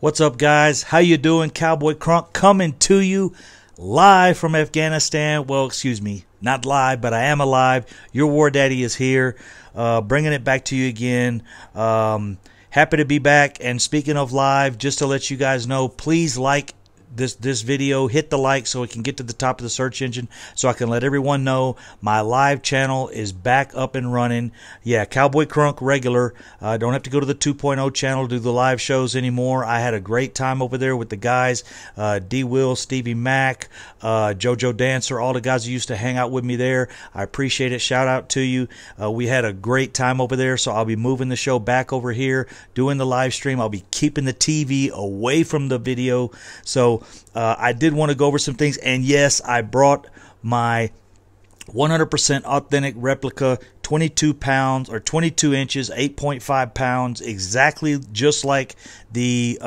What's up, guys? How you doing? Cowboy Crunk coming to you live from Afghanistan. Well, excuse me, not live, but I am alive. Your war daddy is here, bringing it back to you again. Happy to be back. And speaking of live, just to let you guys know, please like this video, hit the like so it can get to the top of the search engine, so I can let everyone know my live channel is back up and running. Yeah, Cowboy Crunk regular. Don't have to go to the 2.0 channel to do the live shows anymore. I had a great time over there with the guys, D Will, Stevie Mac, JoJo Dancer, all the guys who used to hang out with me there. I appreciate it. Shout out to you. We had a great time over there, so I'll be moving the show back over here, doing the live stream. I'll be keeping the TV away from the video. So I did want to go over some things, and yes, I brought my 100% authentic replica 22 pounds or 22 inches, 8.5 pounds, exactly just like the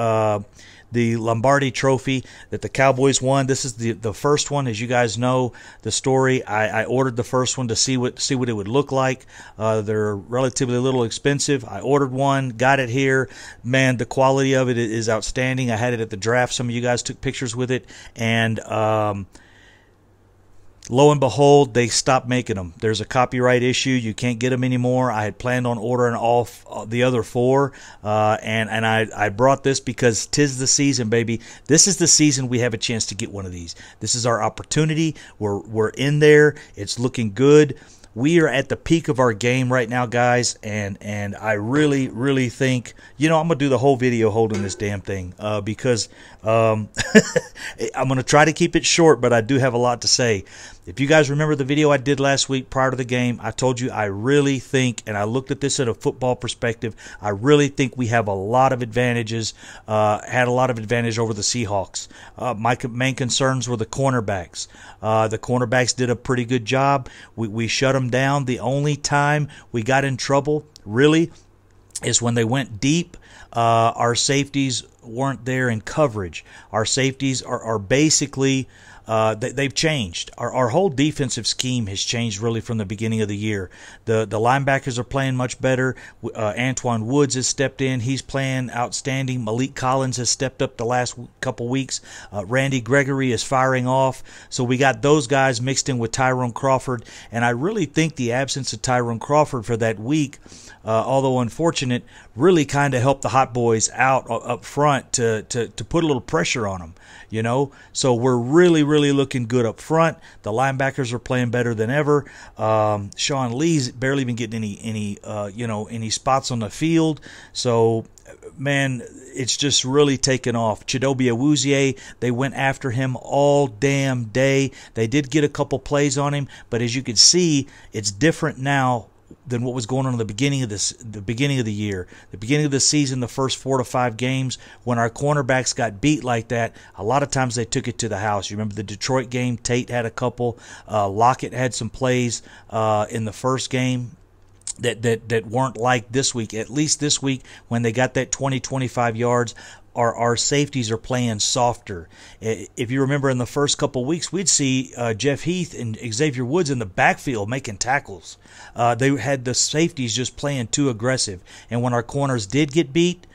Lombardi Trophy that the Cowboys won. This is the first one, as you guys know the story. I ordered the first one to see what it would look like. They're relatively a little expensive. I ordered one, got it here. Man, the quality of it is outstanding. I had it at the draft. Some of you guys took pictures with it, and lo and behold, they stopped making them. There's a copyright issue. You can't get them anymore. I had planned on ordering all the other four, and I brought this because 'tis the season, baby. This is the season we have a chance to get one of these. This is our opportunity. We're in there. It's looking good. We are at the peak of our game right now, guys, and I really think, I'm going to do the whole video holding this damn thing because I'm going to try to keep it short, but I do have a lot to say. If you guys remember the video I did last week prior to the game, I told you I really think, and I looked at this at a football perspective, I really think we have a lot of advantages, had a lot of advantage over the Seahawks. My main concerns were the cornerbacks. The cornerbacks did a pretty good job. We shut them down. The only time we got in trouble, really, is when they went deep. Our safeties weren't there in coverage. Our safeties are basically... they've changed. Our whole defensive scheme has changed really from the beginning of the year. The linebackers are playing much better. Antoine Woods has stepped in. He's playing outstanding. Malik Collins has stepped up the last couple weeks. Randy Gregory is firing off. So we got those guys mixed in with Tyrone Crawford. And I really think the absence of Tyrone Crawford for that week, although unfortunate, really kind of helped the Hot Boys out up front to put a little pressure on them. So we're really looking good up front. The linebackers are playing better than ever. Sean Lee's barely even getting any spots on the field. So, man, it's just really taken off. Chidobe Awuzie, they went after him all damn day. They did get a couple plays on him, but as you can see, it's different now than what was going on in the beginning of the beginning of the year, the beginning of the season, the first 4 to 5 games when our cornerbacks got beat like that. A lot of times they took it to the house. You remember the Detroit game? Tate had a couple. Lockett had some plays in the first game that weren't like this week. At least this week, when they got that 20-25 yards. Our safeties are playing softer. If you remember in the first couple weeks, we'd see Jeff Heath and Xavier Woods in the backfield making tackles. They had the safeties just playing too aggressive. And when our corners did get beat,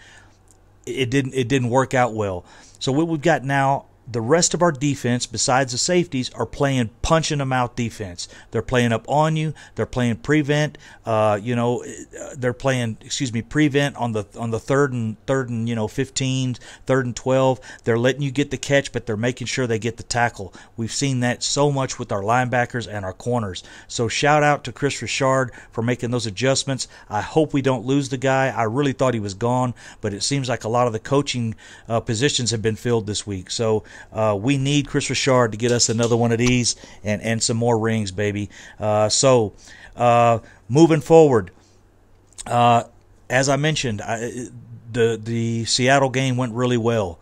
it didn't work out well. So what we've got now, the rest of our defense, besides the safeties, are playing punching them out defense. They're playing up on you. They're playing prevent. They're playing prevent on the third and 15, third and 12. They're letting you get the catch, but they're making sure they get the tackle. We've seen that so much with our linebackers and our corners. So shout out to Chris Richard for making those adjustments. I hope we don't lose the guy. I really thought he was gone, but it seems like a lot of the coaching positions have been filled this week. So we need Chris Richard to get us another one of these and some more rings, baby. Moving forward, as I mentioned, the Seattle game went really well.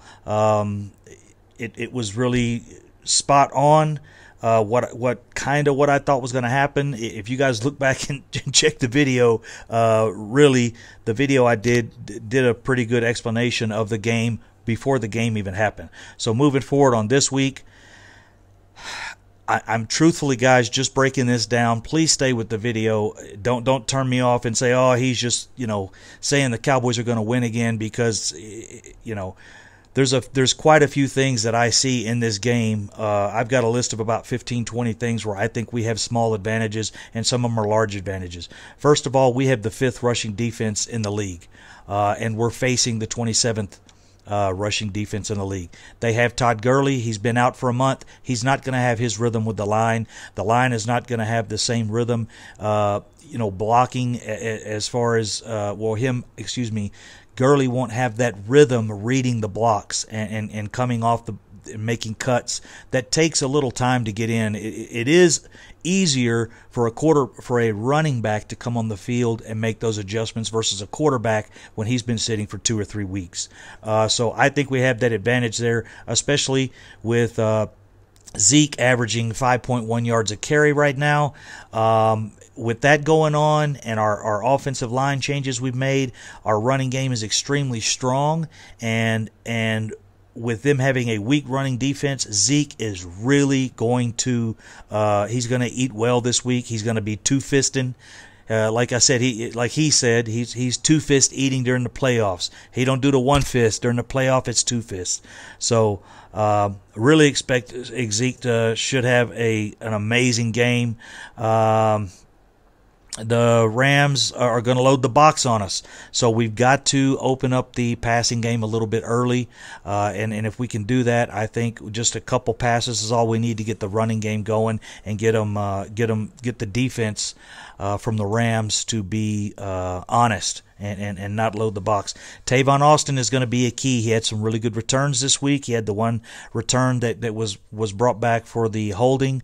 It was really spot on. What I thought was going to happen. If you guys look back and check the video, really the video I did a pretty good explanation of the game before the game even happened. So moving forward on this week, I'm truthfully, guys, just breaking this down. Please stay with the video. Don't turn me off and say, oh, he's just, saying the Cowboys are going to win again, because, there's quite a few things that I see in this game. I've got a list of about 15, 20 things where I think we have small advantages, and some of them are large advantages. First of all, we have the 5th rushing defense in the league, and we're facing the 27th rushing defense in the league. They have Todd Gurley. He's been out for a month. He's not going to have his rhythm with the line. The line is not going to have the same rhythm, blocking as far as, Gurley won't have that rhythm reading the blocks and coming off making cuts. That takes a little time to get in. It is easier for a running back to come on the field and make those adjustments versus a quarterback when he's been sitting for 2 or 3 weeks. So I think we have that advantage there, especially with Zeke averaging 5.1 yards a carry right now. With that going on and our offensive line changes we've made, our running game is extremely strong, and with them having a weak running defense, Zeke is really going to he's going to eat well this week. He's going to be two-fisting. Like I said, he's two-fist eating during the playoffs. He don't do the one fist during the playoff. It's two fists. So really expect Zeke should have an amazing game. The Rams are going to load the box on us, so we've got to open up the passing game a little bit early, and if we can do that, I think just a couple passes is all we need to get the running game going and get the defense from the Rams to be honest and not load the box. Tavon Austin is going to be a key. He had some really good returns this week. He had the one return that was brought back for the holding,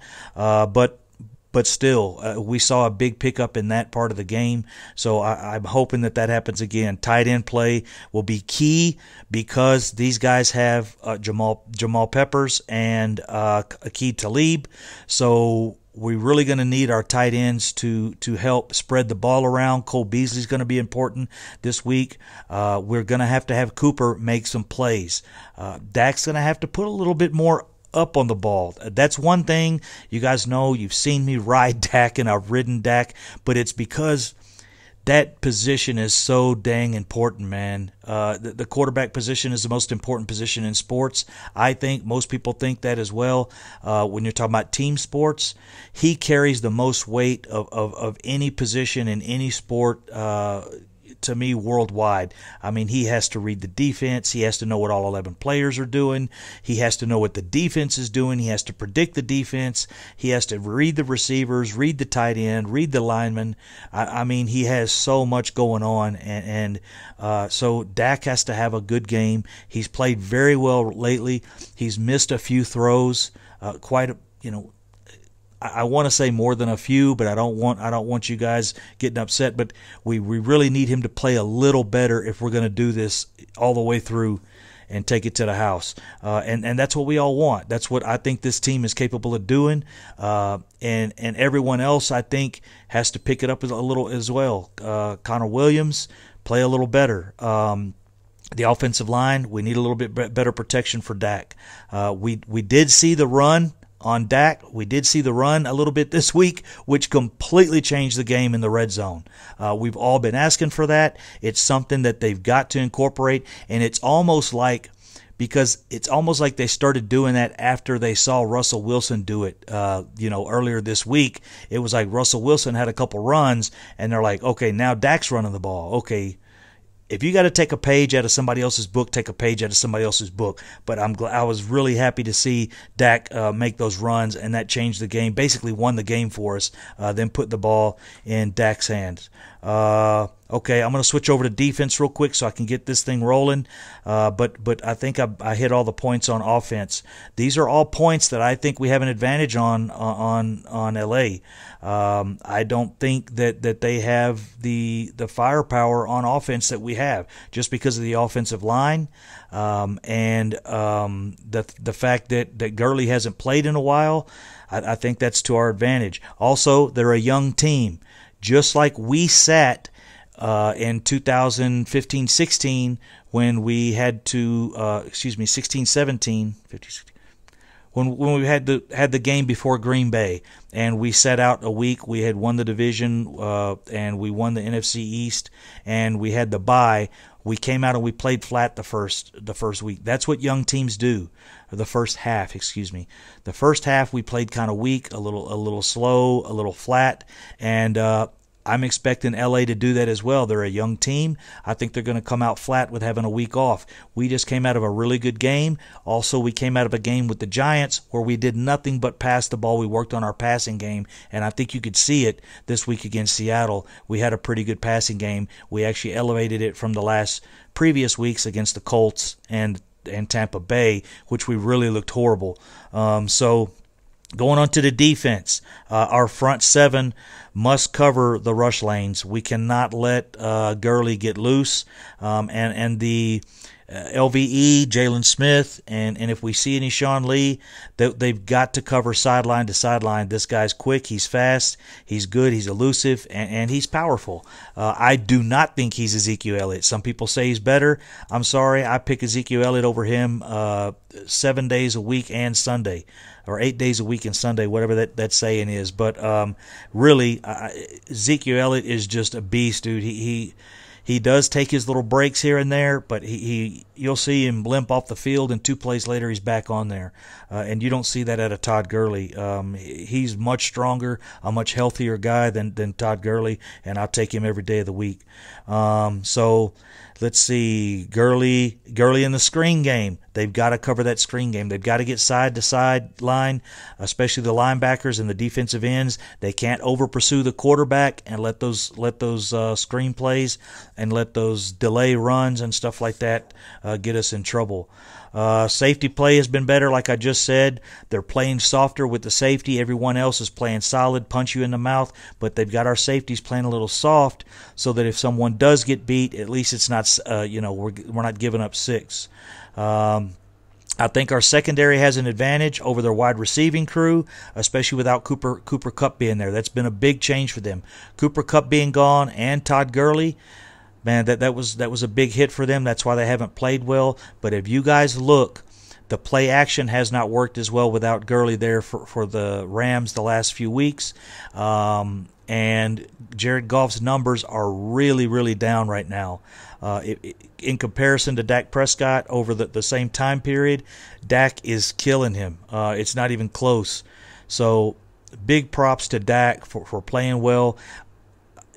but still, we saw a big pickup in that part of the game, so I'm hoping that happens again. Tight end play will be key because these guys have Jamal Peppers and Aqib Talib, so we're really going to need our tight ends to help spread the ball around. Cole Beasley's going to be important this week. We're going to have Cooper make some plays. Dak's going to have to put a little bit more up on the ball. That's one thing. You guys know, you've seen me ride Dak, and I've ridden Dak, but it's because that position is so dang important, man. The quarterback position is the most important position in sports. I think most people think that as well. When you're talking about team sports, he carries the most weight of any position in any sport, to me, worldwide. I mean, he has to read the defense. He has to know what all 11 players are doing. He has to know what the defense is doing. He has to predict the defense. He has to read the receivers, read the tight end, read the linemen. I mean, he has so much going on, and so Dak has to have a good game. He's played very well lately. He's missed a few throws, I want to say more than a few, but I don't want you guys getting upset. But we really need him to play a little better if we're going to do this all the way through and take it to the house. And that's what we all want. That's what I think this team is capable of doing. And everyone else, I think, has to pick it up a little as well. Connor Williams, play a little better. The offensive line, we need a little bit better protection for Dak. We did see the run on Dak. We did see the run a little bit this week, which completely changed the game in the red zone. We've all been asking for that. It's something that they've got to incorporate, and it's almost like they started doing that after they saw Russell Wilson do it, earlier this week. It was like Russell Wilson had a couple runs, and they're like, okay, now Dak's running the ball. Okay, if you got to take a page out of somebody else's book, take a page out of somebody else's book. But I was really happy to see Dak make those runs, and that changed the game. Basically won the game for us. Then put the ball in Dak's hands. Okay, I'm going to switch over to defense real quick so I can get this thing rolling. But I think I hit all the points on offense. These are all points that I think we have an advantage on LA. I don't think that they have the firepower on offense that we have, just because of the offensive line, and the fact that Gurley hasn't played in a while. I think that's to our advantage. Also, they're a young team, just like we sat in 2015-16 when we had to 16-17 when we had the game before Green Bay, and we set out a week. We had won the division, and we won the NFC East, and we had the bye. We came out and we played flat the first week. That's what young teams do. The first half, excuse me. The first half we played kind of weak, a little slow, a little flat, and I'm expecting LA to do that as well. They're a young team. I think they're going to come out flat with having a week off. We just came out of a really good game. Also, we came out of a game with the Giants where we did nothing but pass the ball. We worked on our passing game, and I think you could see it this week against Seattle. We had a pretty good passing game. We actually elevated it from the previous weeks against the Colts and Tampa Bay, which we really looked horrible. So going on to the defense, our front seven must cover the rush lanes. We cannot let Gurley get loose, and the LVE, Jalen Smith, and if we see any Sean Lee, they've got to cover sideline to sideline. This guy's quick, he's fast, he's good, he's elusive, and he's powerful. I do not think he's Ezekiel Elliott. Some people say he's better. I'm sorry, I pick Ezekiel Elliott over him 7 days a week and Sunday, or 8 days a week and Sunday, whatever that saying is. But really, Ezekiel Elliott is just a beast, dude. He does take his little breaks here and there, but you'll see him limp off the field, and 2 plays later he's back on there. And you don't see that out of Todd Gurley. He's much stronger, a much healthier guy than Todd Gurley, and I'll take him every day of the week. So let's see, Gurley in the screen game. They've got to cover that screen game. They've got to get side to side line, especially the linebackers and the defensive ends. They can't over pursue the quarterback and let those screen plays and let those delay runs and stuff like that get us in trouble. Safety play has been better, like I just said. They're playing softer with the safety. Everyone else is playing solid, punch you in the mouth, but they've got our safeties playing a little soft so that if someone does get beat, at least it's not, we're not giving up 6. I think our secondary has an advantage over their wide receiving crew, especially without Cooper Kupp being there. That's been a big change for them. Cooper Kupp being gone and Todd Gurley, man, that was a big hit for them. That's why they haven't played well. But if you guys look, the play action has not worked as well without Gurley there for the Rams the last few weeks. And Jared Goff's numbers are really, really down right now. In comparison to Dak Prescott over the same time period, Dak is killing him. It's not even close. So big props to Dak for playing well.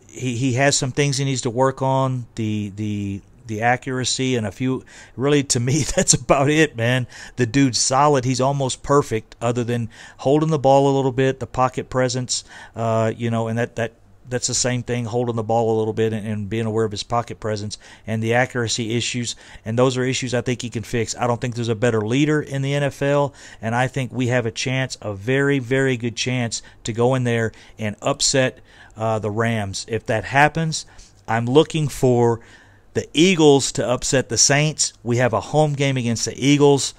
He has some things he needs to work on, the accuracy and a few. Really, to me, that's about it, man. The dude's solid. He's almost perfect, other than holding the ball a little bit, the pocket presence, and that's the same thing, holding the ball a little bit and being aware of his pocket presence and the accuracy issues. And those are issues I think he can fix. I don't think there's a better leader in the NFL, and I think we have a chance, a very, very good chance, to go in there and upset the Rams. If that happens, I'm looking for the Eagles to upset the Saints. We have a home game against the Eagles,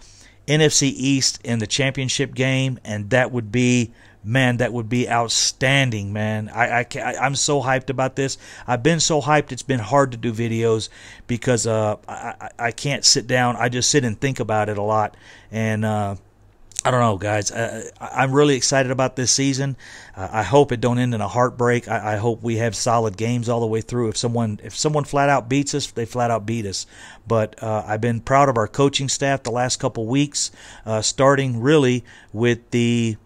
NFC East in the championship game, and that would be, man, that would be outstanding, man. I'm so hyped about this. I've been so hyped it's been hard to do videos because I can't sit down. I just sit and think about it a lot. And I don't know, guys. I'm really excited about this season. I hope it don't end in a heartbreak. I hope we have solid games all the way through. If someone flat out beats us, they flat out beat us. But I've been proud of our coaching staff the last couple weeks, starting really with the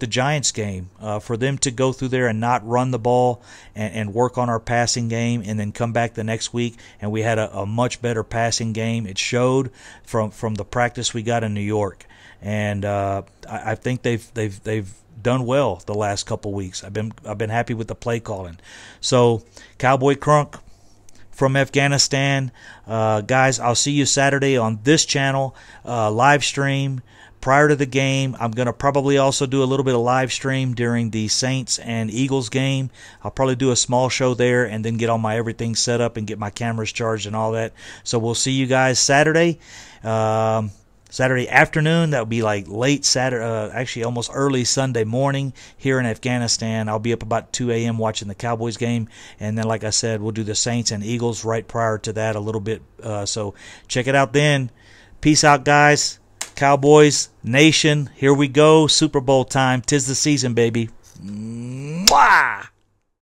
Giants game, for them to go through there and not run the ball and work on our passing game, and then come back the next week and we had a much better passing game. It showed from the practice we got in New York, and I think they've done well the last couple weeks. I've been happy with the play calling. So Cowboy Crunk from Afghanistan, guys, I'll see you Saturday on this channel, live stream. Prior to the game, I'm going to probably also do a little bit of live stream during the Saints and Eagles game. I'll probably do a small show there and then get all my everything set up and get my cameras charged and all that. So we'll see you guys Saturday. Saturday afternoon, that would be like late Saturday, actually almost early Sunday morning here in Afghanistan. I'll be up about 2 a.m. watching the Cowboys game. And then, like I said, we'll do the Saints and Eagles right prior to that a little bit. So check it out then. Peace out, guys. Cowboys Nation, here we go. Super Bowl time. 'Tis the season, baby. Mwah!